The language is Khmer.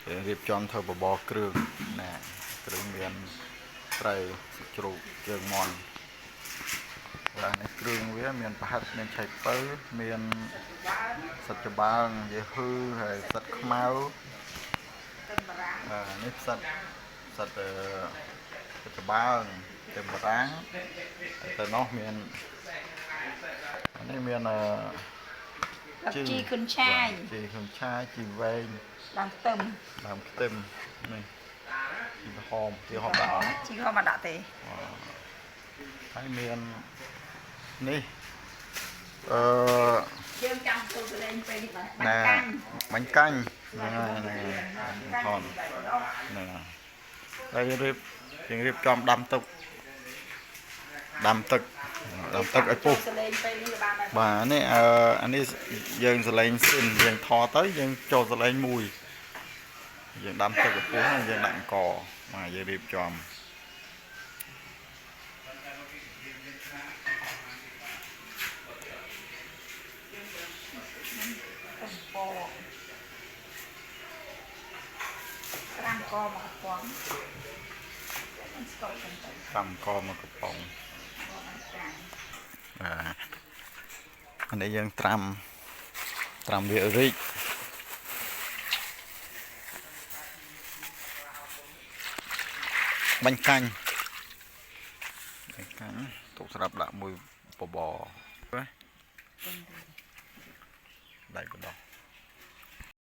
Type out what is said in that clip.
រៀបចំធ្វើបបរគ្រឿងណាគ្រឿងមានត្រីជ្រូកជើងមាន់បាទនេះគ្រឿងវាមានប្រហិតមានឆៃពៅមានសិតច្បើងយេហឺហើយសិតខ្មៅនេះសិតច្បើងទៅបារាំងទៅនោះមាននេះមានជីគុនឆាយជីវែងដើមខ្ទឹមនេះជីហោមដាក់មកដាក់ទេហើយមាននេះយើងចាំទៅលេងពេលនេះបាញ់កាញ់ហ្នឹងថនហ្នឹងហើយយើងរៀបចំដាំទឹកឲ្យពុះបាទនេះអានេះយើងសលេងស៊ីនយើងថតទៅយើងចូលសលេងមួយយើងដាំទឹកឲ្យពុះហើយយើងដាក់អង្ករបាទយើងរៀបចំត្រាំកមកកំប៉ុងអានេះយើងត្រាំវារីកបាញ់កាញ់ទុកស្រាប់ដាក់មួយបបរដៃបដោះ